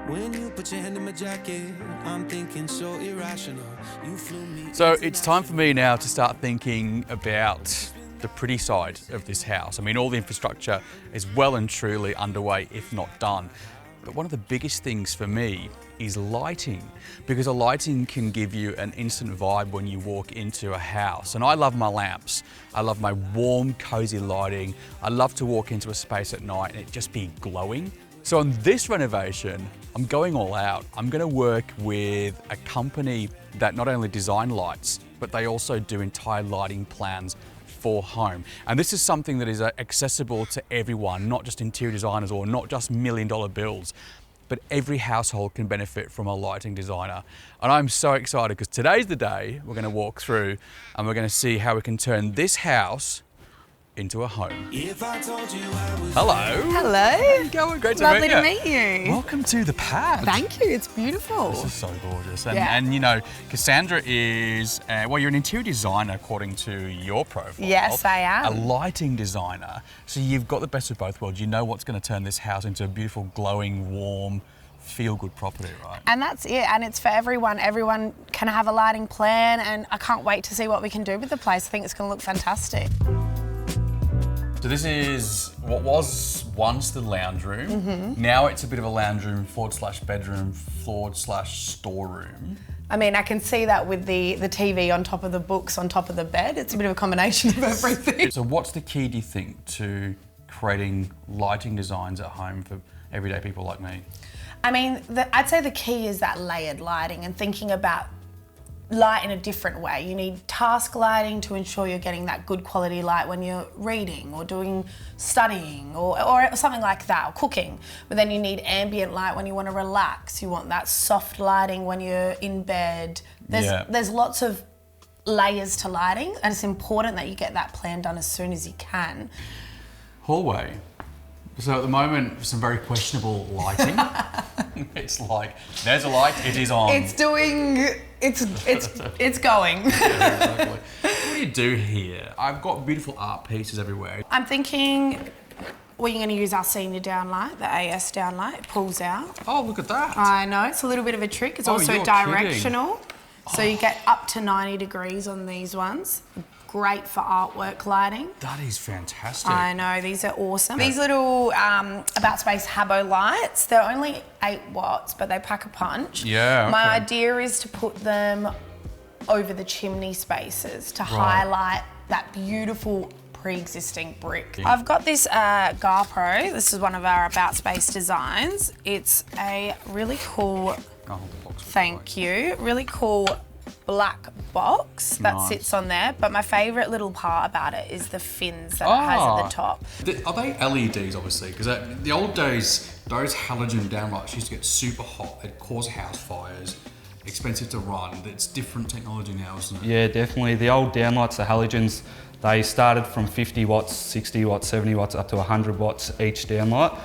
When you put your hand in my jacket, I'm thinking so irrational. You flew me. So it's time for me now to start thinking about the pretty side of this house. I mean, all the infrastructure is well and truly underway, if not done. But one of the biggest things for me is lighting, because a lighting can give you an instant vibe when you walk into a house. And I love my lamps. I love my warm, cozy lighting. I love to walk into a space at night and it just be glowing. So on this renovation, I'm going all out. I'm going to work with a company that not only design lights, but they also do entire lighting plans for home. And this is something that is accessible to everyone, not just interior designers or not just million-dollar builds, but every household can benefit from a lighting designer. And I'm so excited because today's the day we're going to walk through and we're going to see how we can turn this house into a home. If I told you I was Hello. Hello. How you going? Great to Lovely meet you. to meet you. Welcome to the pad. Thank you. It's beautiful. This is so gorgeous. And, Yeah. and you know, Cassandra is, well, you're an interior designer according to your profile. Yes, I am. A lighting designer. So you've got the best of both worlds. You know what's going to turn this house into a beautiful, glowing, warm, feel-good property, right? And that's it. And it's for everyone. Everyone can have a lighting plan, and I can't wait to see what we can do with the place. I think it's going to look fantastic. So this is what was once the lounge room. Now it's a bit of a lounge room / bedroom / storeroom. I mean, I can see that with the TV on top of the books, on top of the bed. It's a bit of a combination of everything. So what's the key, do you think, to creating lighting designs at home for everyday people like me? I mean, I'd say the key is that layered lighting and thinking about light in a different way. You need task lighting to ensure you're getting that good quality light when you're reading or doing studying or something like that, or cooking. But then you need ambient light when you want to relax. You want that soft lighting when you're in bed. There's lots of layers to lighting, and it's important that you get that plan done as soon as you can. Hallway. So at the moment, some very questionable lighting. It's like, there's a light, it is on. It's going. Yeah, exactly. What do you do here? I've got beautiful art pieces everywhere. I'm thinking we're going to use our senior downlight, the AS downlight. It pulls out. Oh, look at that. I know, it's a little bit of a trick. It's also you're directional. So you get up to 90 degrees on these ones. Great for artwork lighting. That is fantastic. I know, these are awesome. These little AboutSpace Habo lights, they're only 8 watts, but they pack a punch. Yeah, My okay. idea is to put them over the chimney spaces to highlight that beautiful pre-existing brick. I've got this GoPro. This is one of our AboutSpace designs. It's a really cool, thank you, really cool black box that sits on there, but my favourite little part about it is the fins that it has at the top. Are they LEDs, obviously? Because the old days, those halogen downlights used to get super hot. They'd cause house fires, expensive to run. It's different technology now, isn't it? Yeah, definitely. The old downlights, the halogens, they started from 50 watts, 60 watts, 70 watts, up to 100 watts each downlight.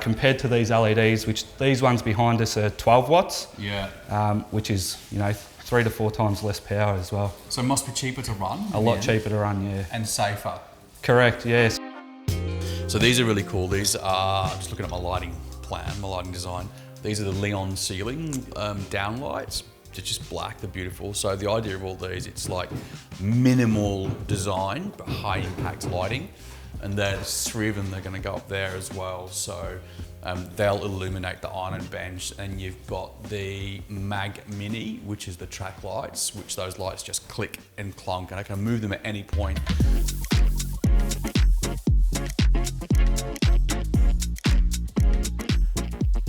Compared to these LEDs, which these ones behind us are 12 watts. Yeah. Which is, 3 to 4 times less power as well. So it must be cheaper to run? A lot cheaper to run, yeah. And safer? Correct, yes. So these are really cool. These are, just looking at my lighting plan, my lighting design, these are the Leon ceiling downlights. They're just black, they're beautiful. So the idea of all these, it's like minimal design, but high impact lighting. And there's 3 of them that are gonna go up there as well. So they'll illuminate the island bench, and you've got the Mag Mini, which is the track lights, which those lights just click and clunk, and I can move them at any point.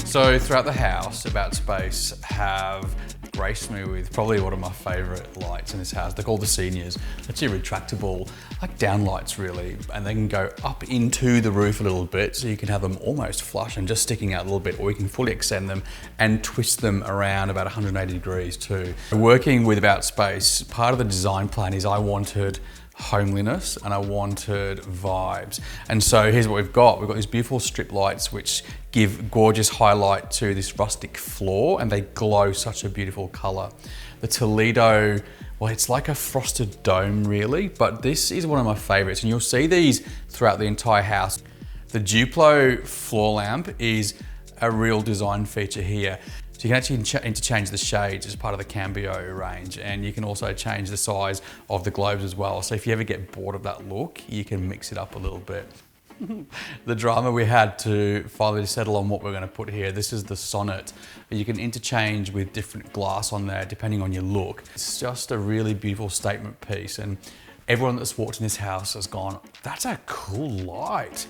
So throughout the house, AboutSpace have graced me with probably one of my favourite lights in this house. They're called the Seniors. It's actually retractable, like down lights really, and they can go up into the roof a little bit, so you can have them almost flush and just sticking out a little bit, or you can fully extend them and twist them around about 180 degrees too. Working with AboutSpace, part of the design plan is I wanted homeliness and I wanted vibes. And so here's what we've got. We've got these beautiful strip lights which give gorgeous highlight to this rustic floor, and they glow such a beautiful color. The Toledo, well, it's like a frosted dome really, but this is one of my favorites, and you'll see these throughout the entire house. The Duplo floor lamp is a real design feature here. So you can actually interchange the shades as part of the Cambio range, and you can also change the size of the globes as well. So if you ever get bored of that look, you can mix it up a little bit. The drama we had to finally settle on what we're going to put here. This is the Sonnet. You can interchange with different glass on there depending on your look. It's just a really beautiful statement piece, and everyone that's walked in this house has gone, that's a cool light.